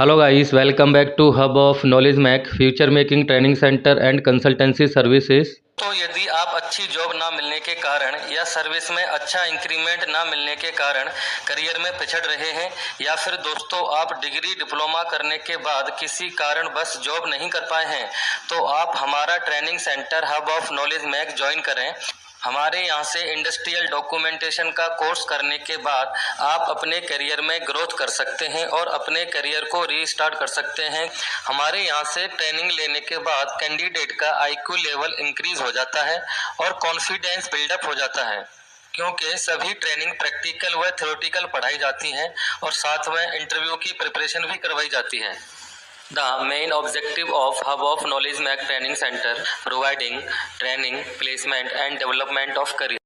Hello guys, welcome back to hub of knowledge Mac future making training centre and consultancy services. तो यदि आप अच्छी job ना मिलने के कारण या सर्विस में अच्छा इंक्रीमेंट ना मिलने के कारण करियर में पिछड़ रहे हैं, या फिर दोस्तों आप डिग्री डिप्लोमा करने के बाद किसी कारण बस जॉब नहीं कर पाए हैं, तो आप हमारा training centre hub of knowledge Mac join करें। हमारे यहाँ से इंडस्ट्रियल डॉक्यूमेंटेशन का कोर्स करने के बाद आप अपने करियर में ग्रोथ कर सकते हैं और अपने करियर को रीस्टार्ट कर सकते हैं। हमारे यहाँ से ट्रेनिंग लेने के बाद कैंडिडेट का आईक्यू लेवल इंक्रीज हो जाता है और कॉन्फिडेंस बिल्डअप हो जाता है, क्योंकि सभी ट्रेनिंग प्रैक्टिकल व थ्योरेटिकल पढ़ाई जाती हैं और साथ में इंटरव्यू की प्रिपरेशन भी करवाई जाती है। The main objective of Hub of Knowledge Mac Training Center providing training, placement and development of career.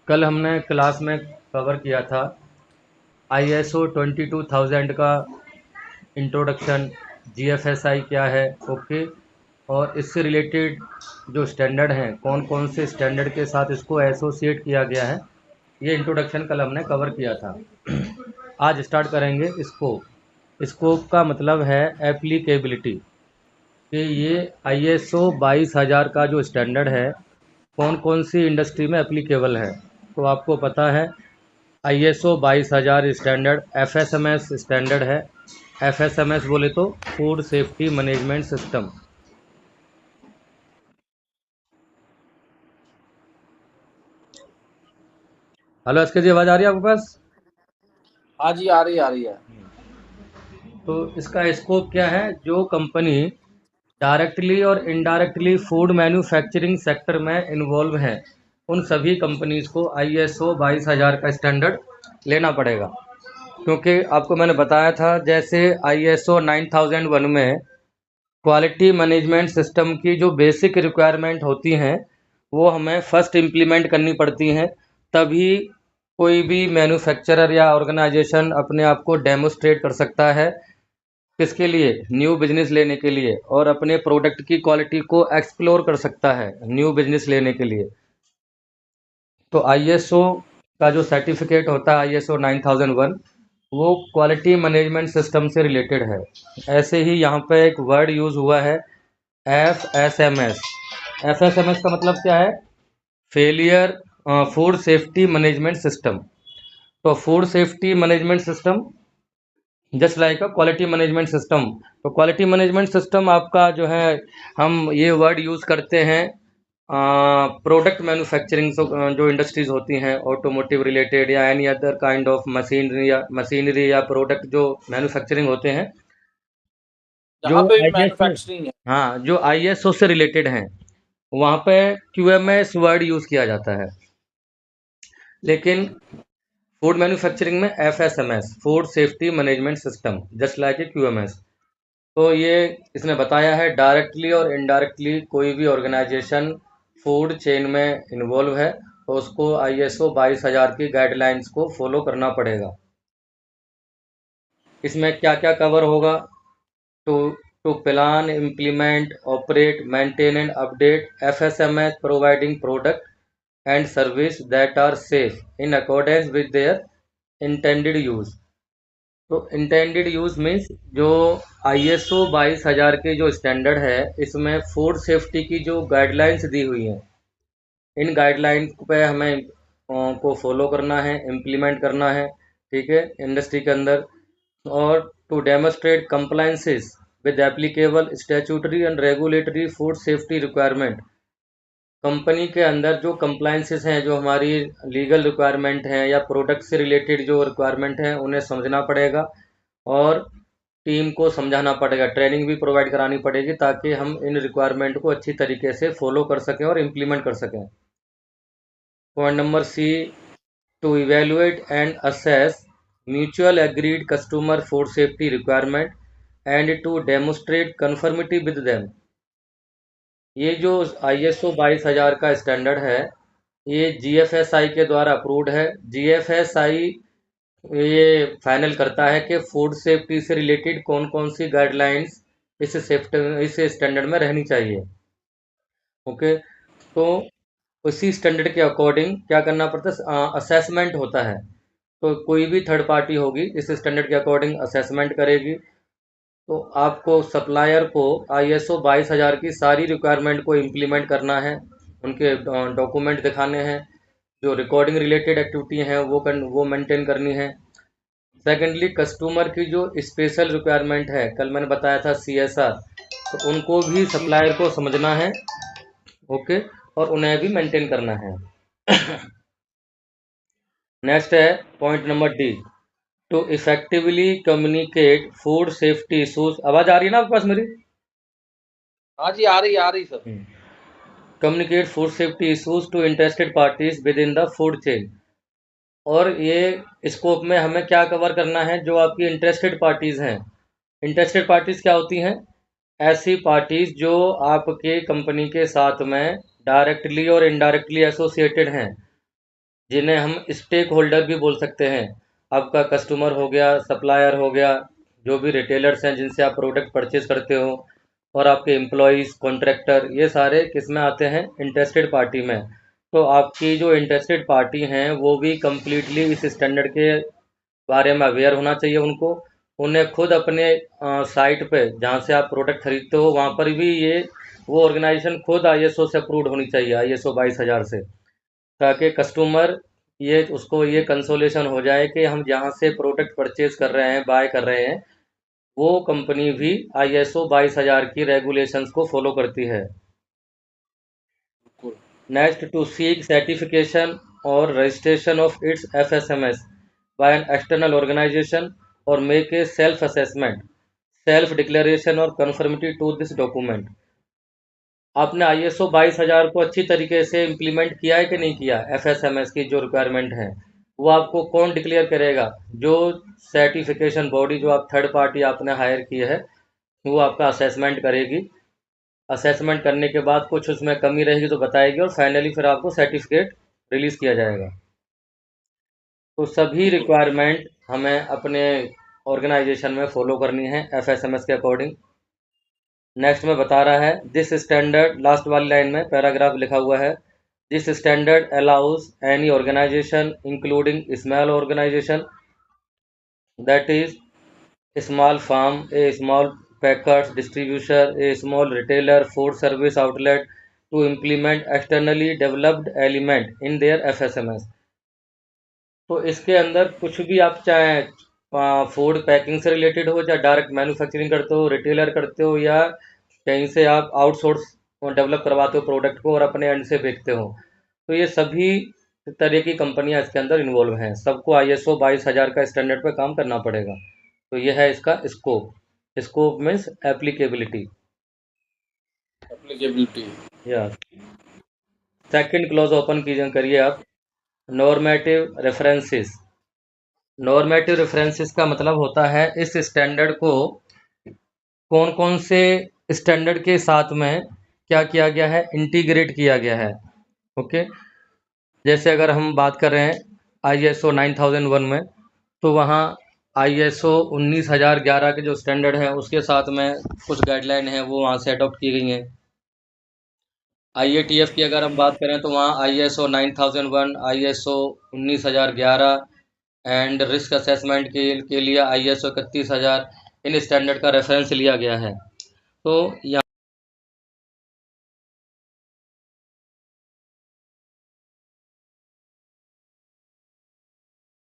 कल हमने क्लास में कवर किया था ISO 22000 का इंट्रोडक्शन, GFSI क्या है, ओके, और इससे रिलेटेड जो स्टैंडर्ड हैं, कौन कौन से स्टैंडर्ड के साथ इसको एसोसिएट किया गया है, ये इंट्रोडक्शन कल हमने कवर किया था। आज स्टार्ट करेंगे स्कोप। स्कोप का मतलब है एप्लीकेबिलिटी, कि ये ISO 22000 का जो स्टैंडर्ड है कौन कौन सी इंडस्ट्री में एप्लीकेबल है। तो आपको पता है ISO 22000 स्टैंडर्ड FSMS स्टैंडर्ड है। FSMS बोले तो food safety management system. Hello, इसके जी आवाज़ आ रही है आपके पास? हाँ जी, आ रही है। तो इसका स्कोप क्या है? जो कंपनी डायरेक्टली और इनडायरेक्टली फूड मैन्युफैक्चरिंग सेक्टर में इन्वॉल्व हैं, उन सभी कंपनीज को ISO 22000 का स्टैंडर्ड लेना पड़ेगा। क्योंकि आपको मैंने बताया था, जैसे ISO 9001 में क्वालिटी मैनेजमेंट सिस्टम की जो बेसिक रिक्वायरमेंट होती हैं वो हमें फर्स्ट इम्प्लीमेंट करनी पड़ती हैं, तभी कोई भी मैन्युफैक्चरर या ऑर्गेनाइजेशन अपने आप को डेमोस्ट्रेट कर सकता है। किसके लिए? न्यू बिजनेस लेने के लिए, और अपने प्रोडक्ट की क्वालिटी को एक्सप्लोर कर सकता है न्यू बिजनेस लेने के लिए। तो ISO का जो सर्टिफिकेट होता है ISO 9001, वो क्वालिटी मैनेजमेंट सिस्टम से रिलेटेड है। ऐसे ही यहाँ पे एक वर्ड यूज़ हुआ है FSMS। FSMS का मतलब क्या है? Failure food safety management system. तो food safety management system just like a quality management system. तो क्वालिटी मैनेजमेंट सिस्टम आपका जो है, हम ये वर्ड यूज़ करते हैं प्रोडक्ट मैन्युफैक्चरिंग जो इंडस्ट्रीज होती हैं, ऑटोमोटिव रिलेटेड या any other kind of machinery या प्रोडक्ट जो मैन्युफैक्चरिंग होते हैं, जो जहाँ पे भी ISO, मैन्युफैक्चरिंग है। हाँ, जो ISO से रिलेटेड हैं, वहाँ पे QMS वर्ड यूज़ किया जाता है। लेकिन फूड मैन्युफैक्चरिंग में FSMS, food safety management system, just like a QMS। तो ये इसने बताया है डायरेक्टली और इनडायरेक्टली कोई भी ऑर्गेनाइजेशन फूड चेन में इन्वॉल्व है तो उसको ISO 22000 की गाइडलाइंस को फॉलो करना पड़ेगा। इसमें क्या क्या कवर होगा? To to plan, implement, operate, maintain and update FSMS, providing product and service that are safe in accordance with their intended use. तो इंटेंडेड यूज मीन्स जो ISO 22000 के जो स्टैंडर्ड है, इसमें फूड सेफ्टी की जो गाइडलाइंस दी हुई हैं, इन गाइडलाइंस पे हमें को फॉलो करना है, इम्प्लीमेंट करना है, ठीक है, इंडस्ट्री के अंदर। और to demonstrate compliances with applicable statutory and regulatory food safety requirement. Company के अंदर जो कंप्लायंसेस हैं, जो हमारी लीगल रिक्वायरमेंट हैं या प्रोडक्ट से रिलेटेड जो रिक्वायरमेंट हैं, उन्हें समझना पड़ेगा और टीम को समझाना पड़ेगा, ट्रेनिंग भी प्रोवाइड करानी पड़ेगी ताकि हम इन रिक्वायरमेंट को अच्छी तरीके से फॉलो कर सकें और इम्प्लीमेंट कर सकें। Point number C, to evaluate and assess mutual agreed customer food safety requirement and to demonstrate conformity with them. ये जो ISO 22000 का स्टैंडर्ड है, ये GFSI के द्वारा अप्रूव्ड है। GFSI ये फाइनल करता है कि फूड सेफ्टी से रिलेटेड कौन कौन सी गाइडलाइंस इस स्टैंडर्ड में रहनी चाहिए, ओके। तो उसी स्टैंडर्ड के अकॉर्डिंग क्या करना पड़ता है? असेसमेंट होता है। तो कोई भी थर्ड पार्टी होगी इस स्टैंडर्ड के अकॉर्डिंग असेसमेंट करेगी। तो आपको सप्लायर को ISO 22000 की सारी रिक्वायरमेंट को इम्प्लीमेंट करना है, उनके डॉक्यूमेंट दिखाने हैं, जो रिकॉर्डिंग रिलेटेड एक्टिविटी हैं वो मेंटेन करनी है। सेकेंडली, कस्टमर की जो स्पेशल रिक्वायरमेंट है, कल मैंने बताया था CSR, तो उनको भी सप्लायर को समझना है, ओके, और उन्हें भी मेंटेन करना है। नेक्स्ट है point number D, to effectively communicate food safety issues. आवाज आ रही है ना आपके पास मेरी? हाँ जी, आ रही sir. Communicate food safety issues to interested parties with in the food chain. और ये स्कोप में हमें क्या कवर करना है? जो आपकी इंटरेस्टेड पार्टीज हैं। इंटरेस्टेड पार्टीज क्या होती हैं? ऐसी पार्टीज जो आपके कंपनी के साथ में डायरेक्टली और इनडायरेक्टली एसोसिएटेड हैं, जिन्हें हम स्टेक होल्डर भी बोल सकते हैं। आपका कस्टमर हो गया, सप्लायर हो गया, जो भी रिटेलर्स हैं जिनसे आप प्रोडक्ट परचेज करते हो, और आपके एम्प्लॉयज़, कॉन्ट्रैक्टर, ये सारे किस में आते हैं? इंटरेस्टेड पार्टी में। तो आपकी जो इंटरेस्टेड पार्टी हैं वो भी कम्प्लीटली इस स्टैंडर्ड के बारे में अवेयर होना चाहिए उनको। उन्हें खुद अपने साइट पे जहाँ से आप प्रोडक्ट खरीदते हो वहाँ पर भी ये वो ऑर्गेनाइजेशन खुद ISO से अप्रूव्ड होनी चाहिए, ISO 22000 से, ताकि कस्टमर ये उसको ये कंसोलेशन हो जाए कि हम जहाँ से प्रोडक्ट परचेज कर रहे हैं, बाय कर रहे हैं, वो कंपनी भी ISO 22000 की रेगुलेशंस को फॉलो करती है। बिल्कुल। नेक्स्ट, टू सीक सर्टिफिकेशन और registration of its FSMS by an external organisation और make a self assessment, self declaration और कन्फर्मिटी टू दिस डॉक्यूमेंट। आपने ISO 22000 को अच्छी तरीके से इम्प्लीमेंट किया है कि नहीं किया? FSMS की जो रिक्वायरमेंट है वो आपको कौन डिक्लेयर करेगा? जो सर्टिफिकेशन बॉडी, जो आप थर्ड पार्टी आपने हायर की है, वो आपका असेसमेंट करेगी। असेसमेंट करने के बाद कुछ उसमें कमी रहेगी तो बताएगी, और फाइनली फिर आपको सर्टिफिकेट रिलीज़ किया जाएगा। तो सभी बिल्कुल। रिक्वायरमेंट हमें अपने ऑर्गेनाइजेशन में फॉलो करनी है FSMS के अकॉर्डिंग। नेक्स्ट में बता रहा है, दिस स्टैंडर्ड, लास्ट वाली लाइन में पैराग्राफ लिखा हुआ है, this standard allows any organisation including small organisation, that is small farm, a small packers, distributor, a small retailer, food service outlet, to implement externally developed element in their FSMS। तो इसके अंदर कुछ भी आप चाहे फूड पैकिंग से related हो, या डायरेक्ट मैन्युफैक्चरिंग करते हो, रिटेलर करते हो, या कहीं से आप आउटसोर्स डेवलप करवाते हो प्रोडक्ट को और अपने एंड से बेचते हो, तो ये सभी तरह की कंपनियां इसके अंदर इन्वॉल्व हैं। सबको ISO 22000 का स्टैंडर्ड पे काम करना पड़ेगा। तो ये है इसका scope. Scope means applicability. Applicability. या सेकंड क्लॉज ओपन कीजिए, करिए आप। Normative references. नॉर्मेटिव रेफरेंसेस का मतलब होता है इस स्टैंडर्ड को कौन कौन से स्टैंडर्ड के साथ में क्या किया गया है, इंटीग्रेट किया गया है, ओके। जैसे अगर हम बात कर रहे हैं ISO 9001 में, तो वहाँ ISO 19011 के जो स्टैंडर्ड है उसके साथ में कुछ गाइडलाइन है वो वहाँ से अडॉप्ट की गई हैं। IATF की अगर हम बात करें तो वहाँ ISO 9001, ISO 19011 and risk assessment के लिए ISO 31000, इन स्टैंडर्ड का रेफरेंस लिया गया है। तो यहाँ